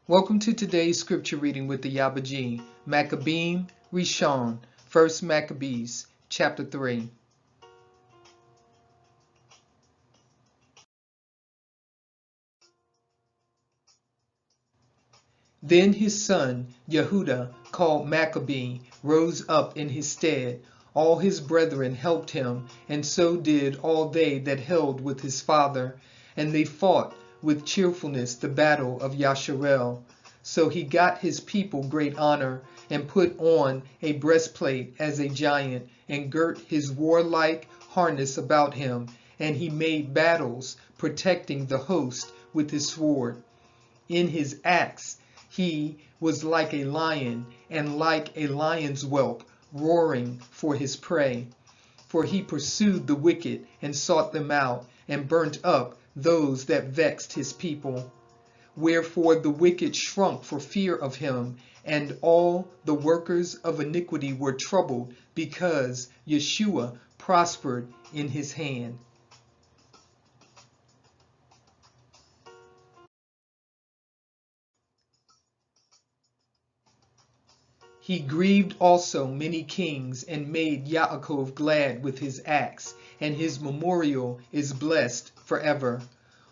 Welcome to today's scripture reading with the Ayaba, Makkabiym, Ri'Shon, 1 Maccabees, chapter 3. Then his son, Yehuda, called Makkabeym, rose up in his stead. All his brethren helped him, and so did all they that held with his father. And they fought with cheerfulness the battle of Yasharel. So he got his people great honor, and put on a breastplate as a giant, and girt his warlike harness about him. And he made battles, protecting the host with his sword. In his axe he was like a lion, and like a lion's whelp, roaring for his prey. For he pursued the wicked, and sought them out, and burnt up those that vexed his people. Wherefore the wicked shrunk for fear of him, and all the workers of iniquity were troubled, because Yeshua prospered in his hand. He grieved also many kings, and made Yaakov glad with his axe, and his memorial is blessed forever.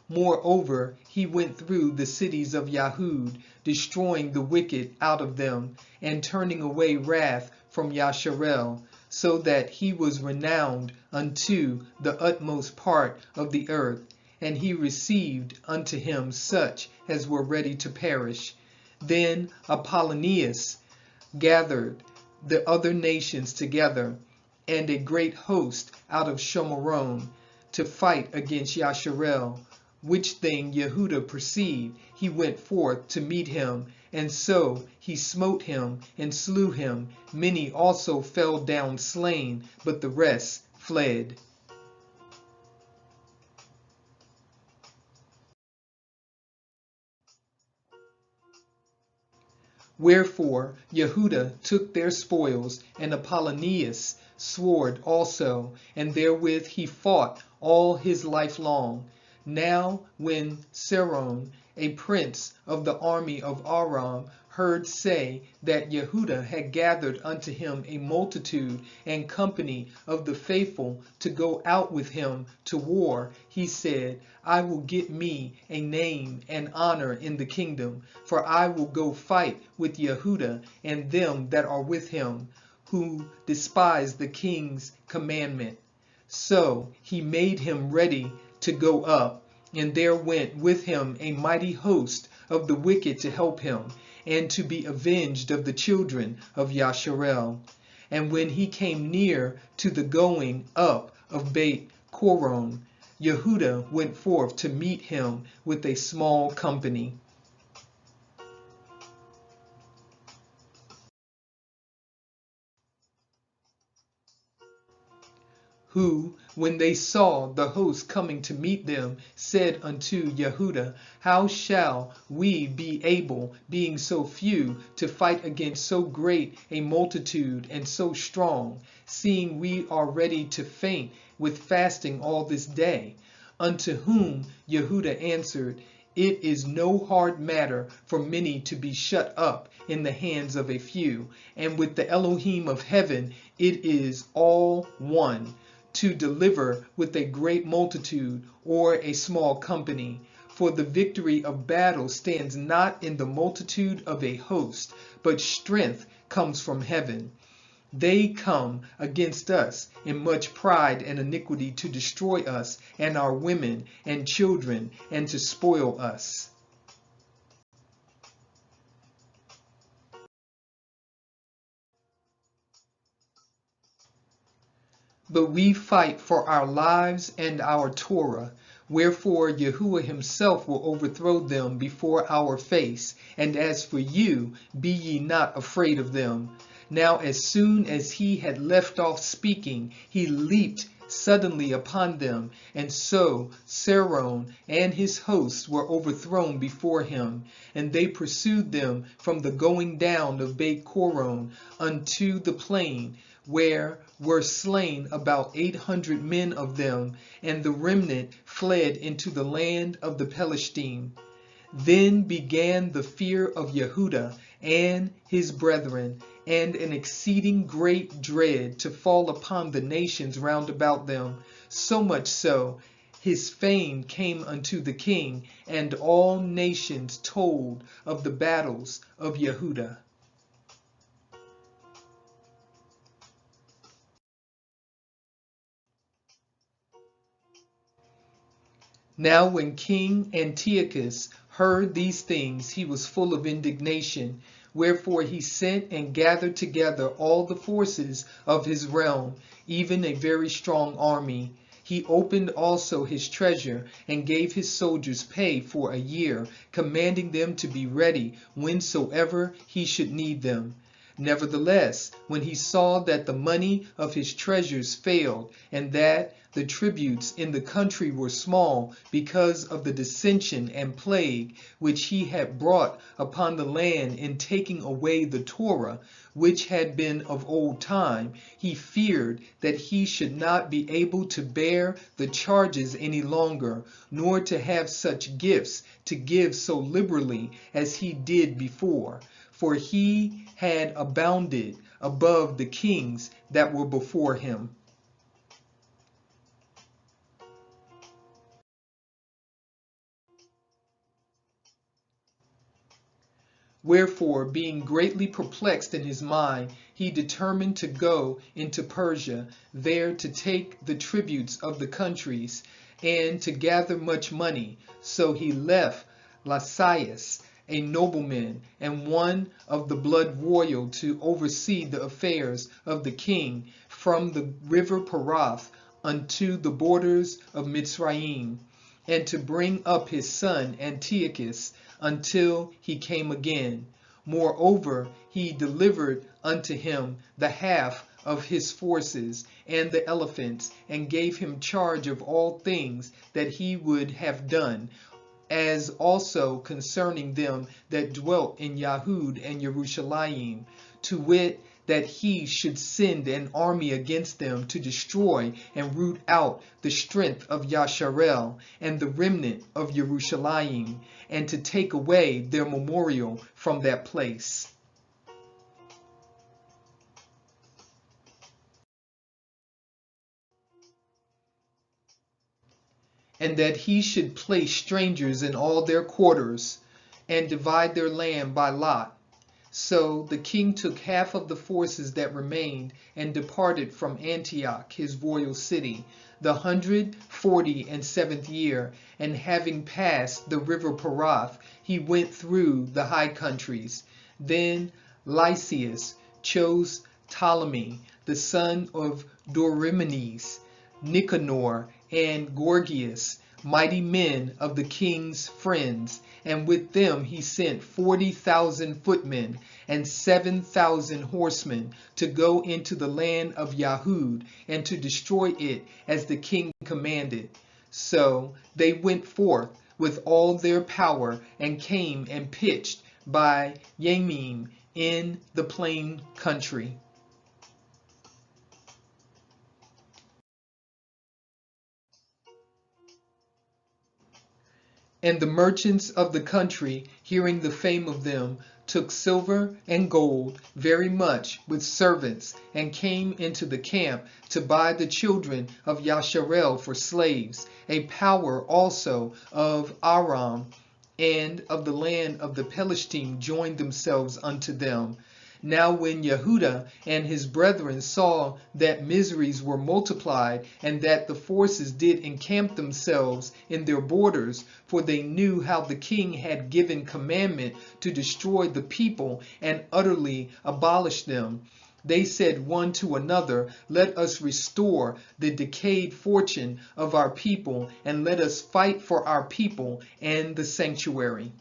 Moreover, he went through the cities of Yahud, destroying the wicked out of them, and turning away wrath from Yasharel, so that he was renowned unto the utmost part of the earth. And he received unto him such as were ready to perish. Then Apollonius gathered the other nations together, and a great host out of Shomeron, to fight against Yasharel. Which thing Yehuda perceived, he went forth to meet him, and so he smote him and slew him. Many also fell down slain, but the rest fled. Wherefore Yehuda took their spoils, and Apollonius sword also, and therewith he fought all his life long. Now when Seron, a prince of the army of Aram, heard say that Yehuda had gathered unto him a multitude and company of the faithful to go out with him to war, he said, I will get me a name and honor in the kingdom, for I will go fight with Yehuda and them that are with him, who despise the king's commandment. So he made him ready to go up, and there went with him a mighty host of the wicked to help him, and to be avenged of the children of Yasharel. And when he came near to the going up of Beit Coron, Yehuda went forth to meet him with a small company. Who, when they saw the host coming to meet them, said unto Yehuda, How shall we be able, being so few, to fight against so great a multitude and so strong, seeing we are ready to faint with fasting all this day? Unto whom Yehuda answered, It is no hard matter for many to be shut up in the hands of a few, and with the Elohim of heaven it is all one, to deliver with a great multitude or a small company. For the victory of battle stands not in the multitude of a host, but strength comes from heaven. They come against us in much pride and iniquity to destroy us and our women and children, and to spoil us. But we fight for our lives and our Torah. Wherefore Yahuwah himself will overthrow them before our face. And as for you, be ye not afraid of them. Now as soon as he had left off speaking, he leaped suddenly upon them, and so Seron and his hosts were overthrown before him, and they pursued them from the going down of Beit Coron unto the plain, where were slain about 800 men of them, and the remnant fled into the land of the Pelishtim. Then began the fear of Yehuda and his brethren, and an exceeding great dread to fall upon the nations round about them, so much so, his fame came unto the king, and all nations told of the battles of Yehuda. Now when King Antiochus heard these things, he was full of indignation. Wherefore he sent and gathered together all the forces of his realm, even a very strong army. He opened also his treasure, and gave his soldiers pay for a year, commanding them to be ready whensoever he should need them. Nevertheless, when he saw that the money of his treasures failed, and that the tributes in the country were small because of the dissension and plague which he had brought upon the land in taking away the Torah, which had been of old time, he feared that he should not be able to bear the charges any longer, nor to have such gifts to give so liberally as he did before. For he had abounded above the kings that were before him. Wherefore, being greatly perplexed in his mind, he determined to go into Persia, there to take the tributes of the countries, and to gather much money. So he left Lysias, a nobleman, and one of the blood royal, to oversee the affairs of the king, from the river Parath unto the borders of Mitzrayim, and to bring up his son Antiochus until he came again. Moreover, he delivered unto him the half of his forces and the elephants, and gave him charge of all things that he would have done, as also concerning them that dwelt in Yahud and Jerusalem, to wit, that he should send an army against them to destroy and root out the strength of Yasharel and the remnant of Jerusalem, and to take away their memorial from that place. And that he should place strangers in all their quarters, and divide their land by lot. So the king took half of the forces that remained, and departed from Antioch, his royal city, the 147th year, and having passed the river Parath, he went through the high countries. Then Lysias chose Ptolemy, the son of Dorimenes, Nicanor, and Gorgias, mighty men of the king's friends, and with them he sent 40,000 footmen and 7,000 horsemen to go into the land of Yahud and to destroy it as the king commanded. So they went forth with all their power and came and pitched by Yamim in the plain country. And the merchants of the country, hearing the fame of them, took silver and gold very much with servants, and came into the camp to buy the children of Yasharel for slaves. A power also of Aram and of the land of the Pelishtim joined themselves unto them. Now when Yehuda and his brethren saw that miseries were multiplied, and that the forces did encamp themselves in their borders, for they knew how the king had given commandment to destroy the people and utterly abolish them, they said one to another, let us restore the decayed fortune of our people, and let us fight for our people and the sanctuary.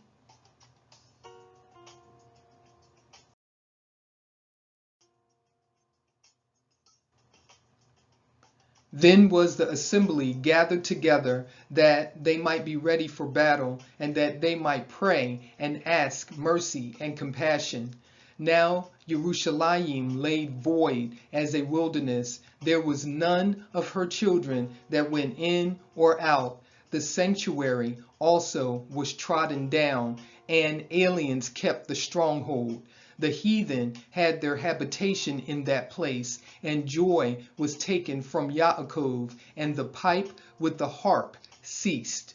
Then was the assembly gathered together, that they might be ready for battle, and that they might pray and ask mercy and compassion. Now Jerusalem lay void as a wilderness. There was none of her children that went in or out. The sanctuary also was trodden down, and aliens kept the stronghold. The heathen had their habitation in that place, and joy was taken from Yaakov, and the pipe with the harp ceased.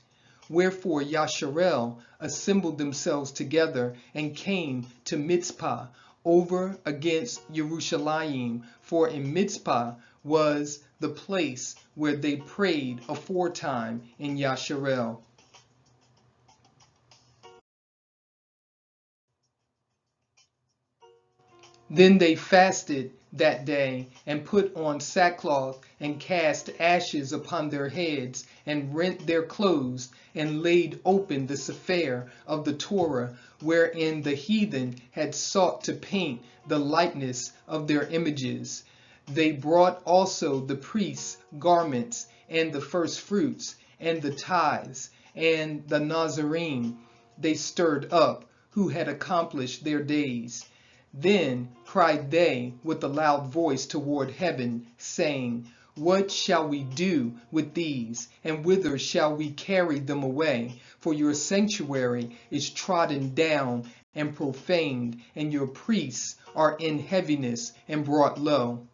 Wherefore Yasharel assembled themselves together and came to Mitzpah over against Jerusalem, for in Mitzpah was the place where they prayed aforetime in Yasharel. Then they fasted that day, and put on sackcloth, and cast ashes upon their heads, and rent their clothes, and laid open the Sefer of the Torah, wherein the heathen had sought to paint the likeness of their images. They brought also the priests' garments, and the first fruits, and the tithes, and the Nazarene they stirred up, who had accomplished their days. Then cried they with a loud voice toward heaven, saying, What shall we do with these, and whither shall we carry them away? For your sanctuary is trodden down and profaned, and your priests are in heaviness and brought low.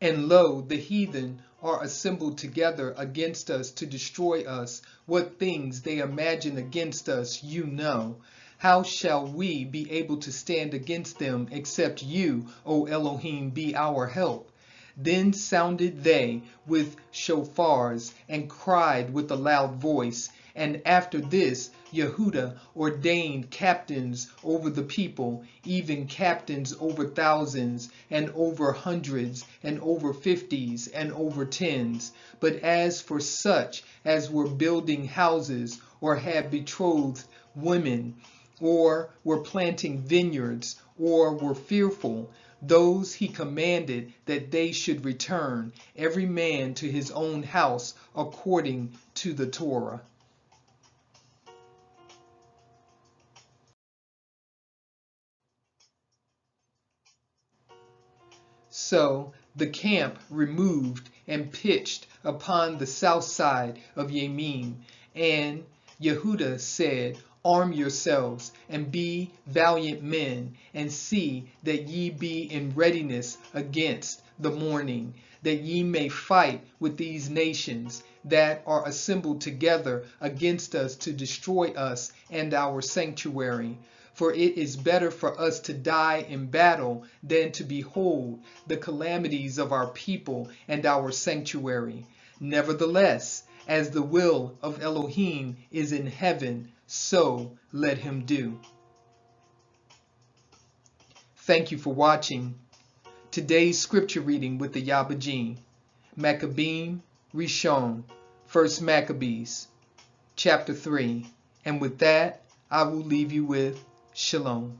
And lo, the heathen are assembled together against us to destroy us. What things they imagine against us, you know. How shall we be able to stand against them, except you, O Elohim, be our help? Then sounded they with shofars, and cried with a loud voice. And after this Yehuda ordained captains over the people, even captains over thousands, and over hundreds, and over fifties, and over tens. But as for such as were building houses, or had betrothed women, or were planting vineyards, or were fearful, those he commanded that they should return, every man to his own house according to the Torah. So the camp removed and pitched upon the south side of Yemim, and Yehuda said, Arm yourselves, and be valiant men, and see that ye be in readiness against the morning, that ye may fight with these nations that are assembled together against us to destroy us and our sanctuary. For it is better for us to die in battle than to behold the calamities of our people and our sanctuary. Nevertheless, as the will of Elohim is in heaven, so let him do. Thank you for watching today's scripture reading with the Ayaba, Makkabiym, Ri'Shon, 1 Maccabees, chapter 3. And with that, I will leave you with Shalom.